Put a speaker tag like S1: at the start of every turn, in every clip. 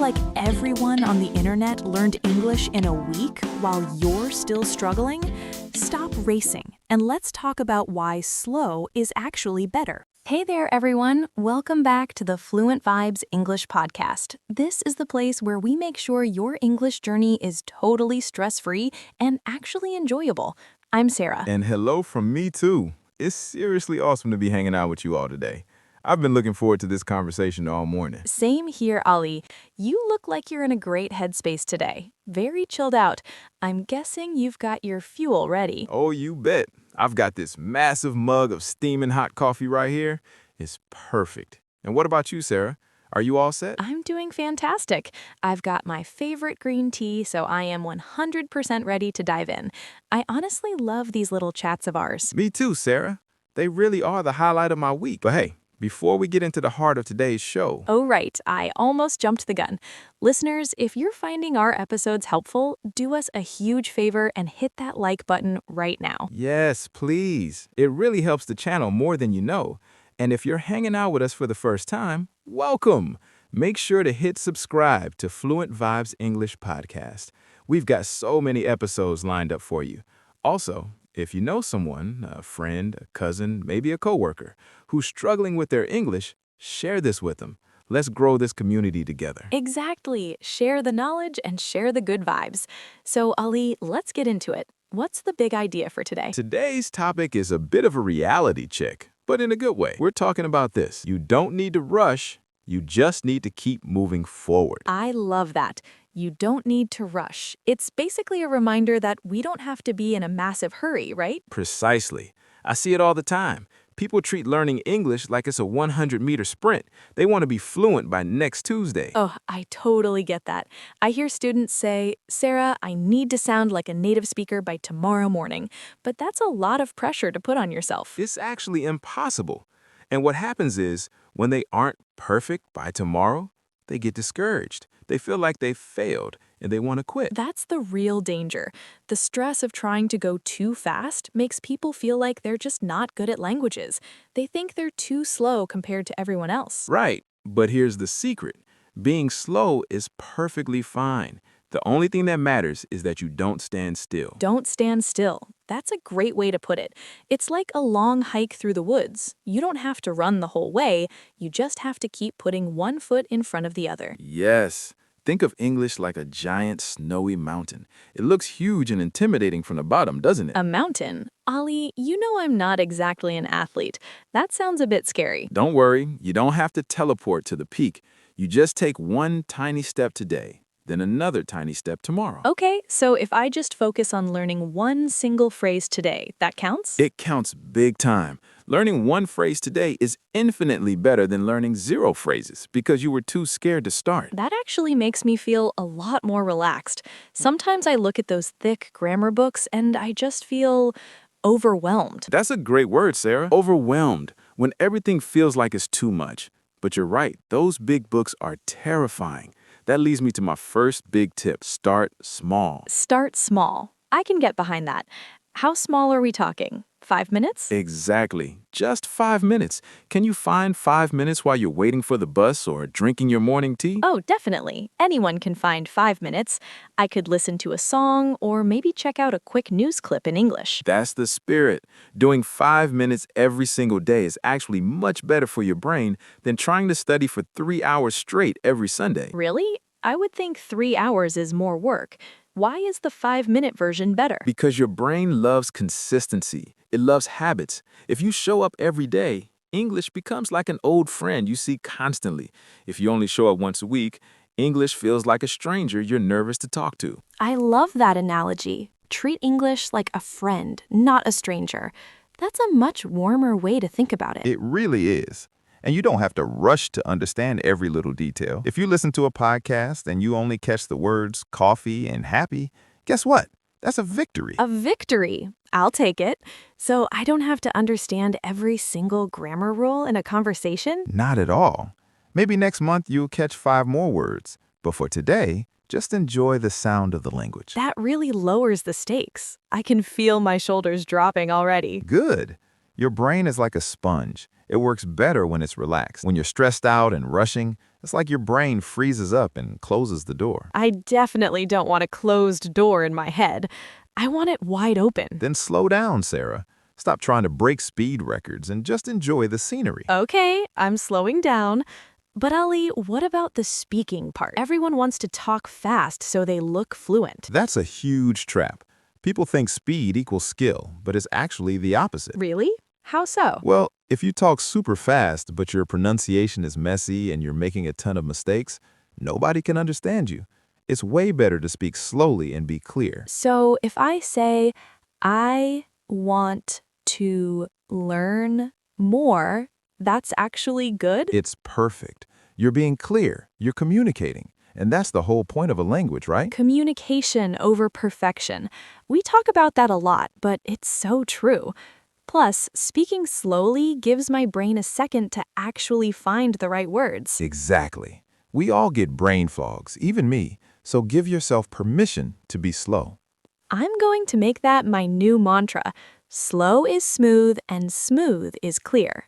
S1: like everyone on the internet learned English in a week while you're still struggling? Stop racing and let's talk about why slow is actually better. Hey there, everyone. Welcome back to the Fluent Vibes English podcast. This is the place where we make sure your English journey is totally stress-free and actually enjoyable. I'm Sarah.
S2: And hello from me too. It's seriously awesome to be hanging out with you all today. I've been looking forward to this conversation all morning.
S1: Same here, Ali. You look like you're in a great headspace today. Very chilled out. I'm guessing you've got your fuel ready.
S2: Oh, you bet. I've got this massive mug of steaming hot coffee right here. It's perfect. And what about you, Sarah? Are you all set?
S1: I'm doing fantastic. I've got my favorite green tea, so I am 100% ready to dive in. I honestly love these little chats of ours.
S2: Me too, Sarah. They really are the highlight of my week. But hey, before we get into the heart of today's show...
S1: Oh, right. I almost jumped the gun. Listeners, if you're finding our episodes helpful, do us a huge favor and hit that like button right now.
S2: Yes, please. It really helps the channel more than you know. And if you're hanging out with us for the first time, welcome. Make sure to hit subscribe to Fluent Vibes English Podcast. We've got so many episodes lined up for you. Also, if you know someone, a friend, a cousin, maybe a coworker, who's struggling with their English, share this with them. Let's grow this community together.
S1: Exactly. Share the knowledge and share the good vibes. So, Ali, let's get into it. What's the big idea for today?
S2: Today's topic is a bit of a reality check, but in a good way. We're talking about this. You don't need to rush. You just need to keep moving forward.
S1: I love that. You don't need to rush. It's basically a reminder that we don't have to be in a massive hurry, right?
S2: Precisely. I see it all the time. People treat learning English like it's a 100-meter sprint. They want to be fluent by next Tuesday.
S1: Oh, I totally get that. I hear students say, Sarah, I need to sound like a native speaker by tomorrow morning. But that's a lot of pressure to put on yourself.
S2: It's actually impossible. And what happens is, when they aren't perfect by tomorrow, they get discouraged. They feel like they've failed and they want to quit.
S1: That's the real danger. The stress of trying to go too fast makes people feel like they're just not good at languages. They think they're too slow compared to everyone else.
S2: Right, but here's the secret. Being slow is perfectly fine. The only thing that matters is that you don't stand still.
S1: Don't stand still. That's a great way to put it. It's like a long hike through the woods. You don't have to run the whole way. You just have to keep putting one foot in front of the other.
S2: Yes. Think of English like a giant snowy mountain. It looks huge and intimidating from the bottom, doesn't it?
S1: A mountain? Ali, you know I'm not exactly an athlete. That sounds a bit scary.
S2: Don't worry. You don't have to teleport to the peak. You just take one tiny step today, then another tiny step tomorrow.
S1: Okay, so if I just focus on learning one single phrase today, that counts?
S2: It counts big time. Learning one phrase today is infinitely better than learning 0 phrases because you were too scared to start.
S1: That actually makes me feel a lot more relaxed. Sometimes I look at those thick grammar books and I just feel overwhelmed.
S2: That's a great word, Sarah. Overwhelmed, when everything feels like it's too much. But you're right, those big books are terrifying. That leads me to my first big tip. Start small.
S1: Start small. I can get behind that. How small are we talking? 5 minutes?
S2: Exactly. Just 5 minutes. Can you find 5 minutes while you're waiting for the bus or drinking your morning tea?
S1: Oh, definitely. Anyone can find 5 minutes. I could listen to a song or maybe check out a quick news clip in English.
S2: That's the spirit. Doing 5 minutes every single day is actually much better for your brain than trying to study for 3 hours straight every Sunday.
S1: Really? I would think 3 hours is more work. Why is the 5-minute version better?
S2: Because your brain loves consistency. It loves habits. If you show up every day, English becomes like an old friend you see constantly. If you only show up once a week, English feels like a stranger you're nervous to talk to.
S1: I love that analogy. Treat English like a friend, not a stranger. That's a much warmer way to think about it.
S3: It really is. And you don't have to rush to understand every little detail. If you listen to a podcast and you only catch the words coffee and happy, guess what? That's a victory.
S1: A victory. I'll take it. So I don't have to understand every single grammar rule in a conversation?
S3: Not at all. Maybe next month you'll catch 5 more words. But for today, just enjoy the sound of the language.
S1: That really lowers the stakes. I can feel my shoulders dropping already.
S3: Good. Your brain is like a sponge. It works better when it's relaxed. When you're stressed out and rushing, It's like your brain freezes up and closes the door.
S1: I definitely don't want a closed door in my head. I want it wide open.
S3: Then slow down, Sarah. Stop trying to break speed records and just enjoy the scenery.
S1: Okay, I'm slowing down. But Ali, what about the speaking part? Everyone wants to talk fast so they look fluent.
S3: That's a huge trap. People think speed equals skill, but it's actually the opposite.
S1: Really? How so?
S3: Well, if you talk super fast, but your pronunciation is messy and you're making a ton of mistakes, nobody can understand you. It's way better to speak slowly and be clear.
S1: So if I say, I want to learn more, that's actually good?
S3: It's perfect. You're being clear, you're communicating, and that's the whole point of a language, right?
S1: Communication over perfection. We talk about that a lot, but it's so true. Plus, speaking slowly gives my brain a second to actually find the right words.
S3: Exactly. We all get brain fogs, even me, so give yourself permission to be slow.
S1: I'm going to make that my new mantra. Slow is smooth and smooth is clear.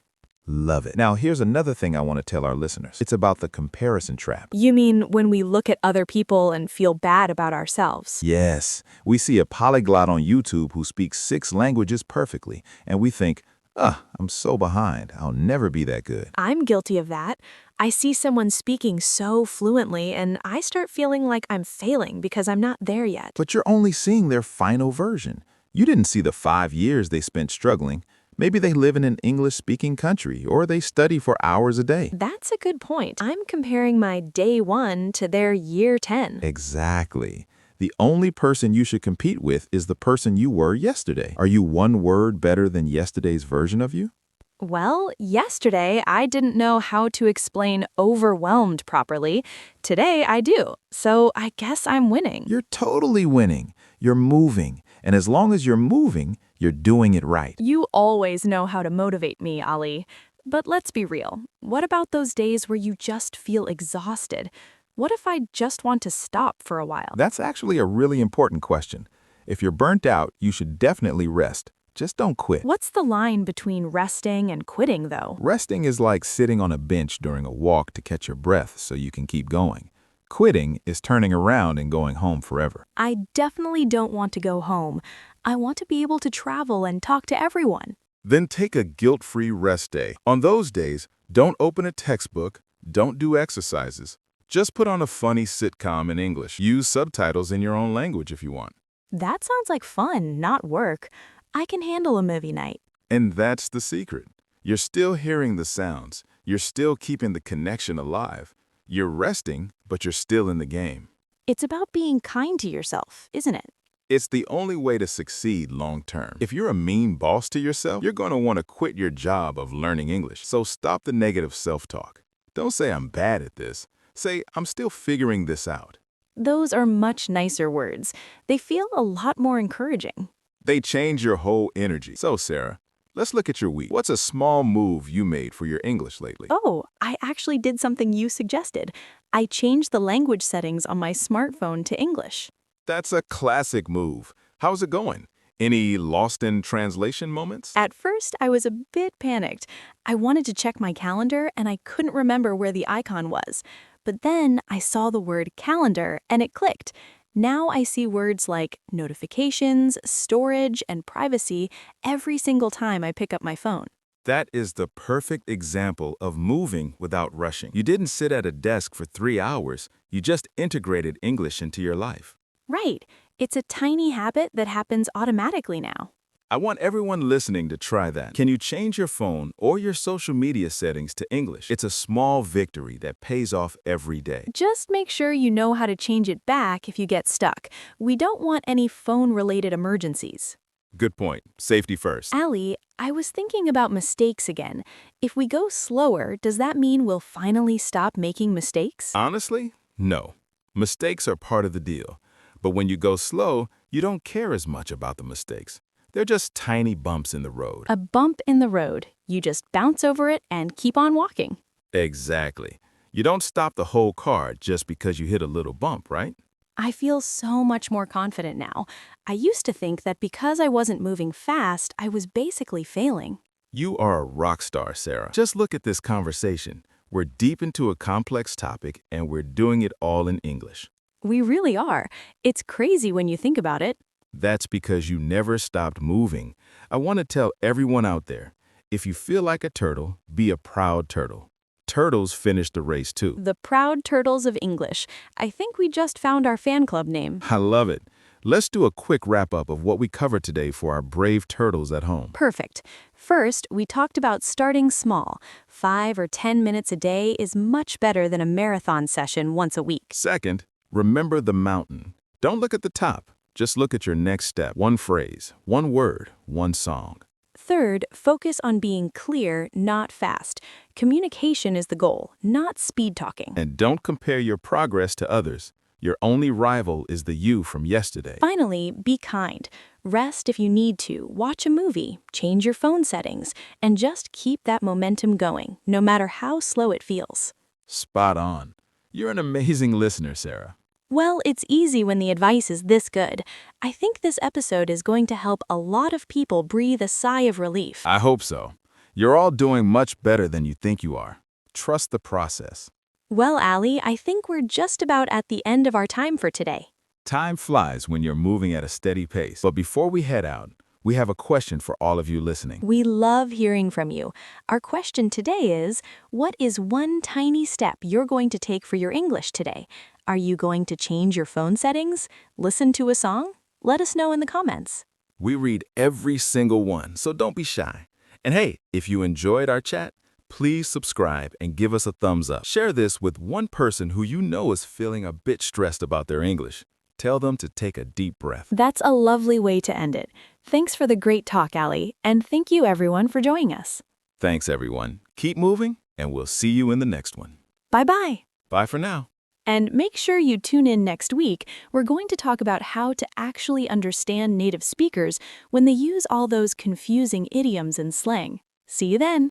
S3: Love it. Now, here's another thing I want to tell our listeners. It's about the comparison trap.
S1: You mean when we look at other people and feel bad about ourselves?
S3: Yes, we see a polyglot on YouTube who speaks 6 languages perfectly, and we think, I'm so behind. I'll never be that good.
S1: I'm guilty of that. I see someone speaking so fluently and I start feeling like I'm failing because I'm not there yet.
S3: But you're only seeing their final version. You didn't see the 5 years they spent struggling. Maybe they live in an English-speaking country, or they study for hours a day.
S1: That's a good point. I'm comparing my day 1 to their year 10.
S3: Exactly. The only person you should compete with is the person you were yesterday. Are you one word better than yesterday's version of you?
S1: Well, yesterday I didn't know how to explain overwhelmed properly. Today I do. So I guess I'm winning.
S3: You're totally winning. You're moving. And as long as you're moving, you're doing it right.
S1: You always know how to motivate me, Ali. But let's be real. What about those days where you just feel exhausted? What if I just want to stop for a while?
S3: That's actually a really important question. If you're burnt out, you should definitely rest. Just don't quit.
S1: What's the line between resting and quitting, though?
S3: Resting is like sitting on a bench during a walk to catch your breath so you can keep going. Quitting is turning around and going home forever.
S1: I definitely don't want to go home. I want to be able to travel and talk to everyone.
S2: Then take a guilt-free rest day. On those days, don't open a textbook, don't do exercises. Just put on a funny sitcom in English. Use subtitles in your own language if you want.
S1: That sounds like fun, not work. I can handle a movie night.
S2: And that's the secret. You're still hearing the sounds. You're still keeping the connection alive. You're resting, but you're still in the game.
S1: It's about being kind to yourself, isn't it?
S2: It's the only way to succeed long-term. If you're a mean boss to yourself, you're going to want to quit your job of learning English. So stop the negative self-talk. Don't say I'm bad at this. Say I'm still figuring this out.
S1: Those are much nicer words. They feel a lot more encouraging.
S2: They change your whole energy. So, Sarah, let's look at your week. What's a small move you made for your English lately?
S1: Oh, I actually did something you suggested. I changed the language settings on my smartphone to English.
S2: That's a classic move. How's it going? Any lost in translation moments?
S1: At first, I was a bit panicked. I wanted to check my calendar and I couldn't remember where the icon was. But then I saw the word calendar and it clicked. Now I see words like notifications, storage, and privacy every single time I pick up my phone.
S2: That is the perfect example of moving without rushing. You didn't sit at a desk for 3 hours. You just integrated English into your life.
S1: Right. It's a tiny habit that happens automatically now.
S2: I want everyone listening to try that. Can you change your phone or your social media settings to English? It's a small victory that pays off every day.
S1: Just make sure you know how to change it back if you get stuck. We don't want any phone-related emergencies.
S2: Good point. Safety first.
S1: Ali, I was thinking about mistakes again. If we go slower, does that mean we'll finally stop making mistakes?
S2: Honestly, no. Mistakes are part of the deal. But when you go slow, you don't care as much about the mistakes. They're just tiny bumps in the road.
S1: A bump in the road. You just bounce over it and keep on walking.
S2: Exactly. You don't stop the whole car just because you hit a little bump, right?
S1: I feel so much more confident now. I used to think that because I wasn't moving fast, I was basically failing.
S2: You are a rock star, Sarah. Just look at this conversation. We're deep into a complex topic, and we're doing it all in English.
S1: We really are. It's crazy when you think about it.
S2: That's because you never stopped moving. I want to tell everyone out there, if you feel like a turtle, be a proud turtle. Turtles finished the race too.
S1: The Proud Turtles of English. I think we just found our fan club name.
S2: I love it. Let's do a quick wrap-up of what we covered today for our brave turtles at home.
S1: Perfect. First, we talked about starting small. 5 or 10 minutes a day is much better than a marathon session once a week.
S2: Second, remember the mountain. Don't look at the top. Just look at your next step. One phrase, one word, one song.
S1: Third, focus on being clear, not fast. Communication is the goal, not speed talking.
S2: And don't compare your progress to others. Your only rival is the you from yesterday.
S1: Finally, be kind. Rest if you need to, watch a movie, change your phone settings, and just keep that momentum going, no matter how slow it feels.
S2: Spot on. You're an amazing listener, Sarah.
S1: Well, it's easy when the advice is this good. I think this episode is going to help a lot of people breathe a sigh of relief.
S2: I hope so. You're all doing much better than you think you are. Trust the process.
S1: Well, Allie, I think we're just about at the end of our time for today.
S2: Time flies when you're moving at a steady pace. But before we head out, we have a question for all of you listening.
S1: We love hearing from you. Our question today is, what is one tiny step you're going to take for your English today? Are you going to change your phone settings? Listen to a song? Let us know in the comments.
S2: We read every single one, so don't be shy. And hey, if you enjoyed our chat, please subscribe and give us a thumbs up. Share this with one person who you know is feeling a bit stressed about their English. Tell them to take a deep breath.
S1: That's a lovely way to end it. Thanks for the great talk, Allie, and thank you everyone for joining us.
S2: Thanks, everyone. Keep moving, and we'll see you in the next one.
S1: Bye-bye.
S2: Bye for now.
S1: And make sure you tune in next week. We're going to talk about how to actually understand native speakers when they use all those confusing idioms and slang. See you then.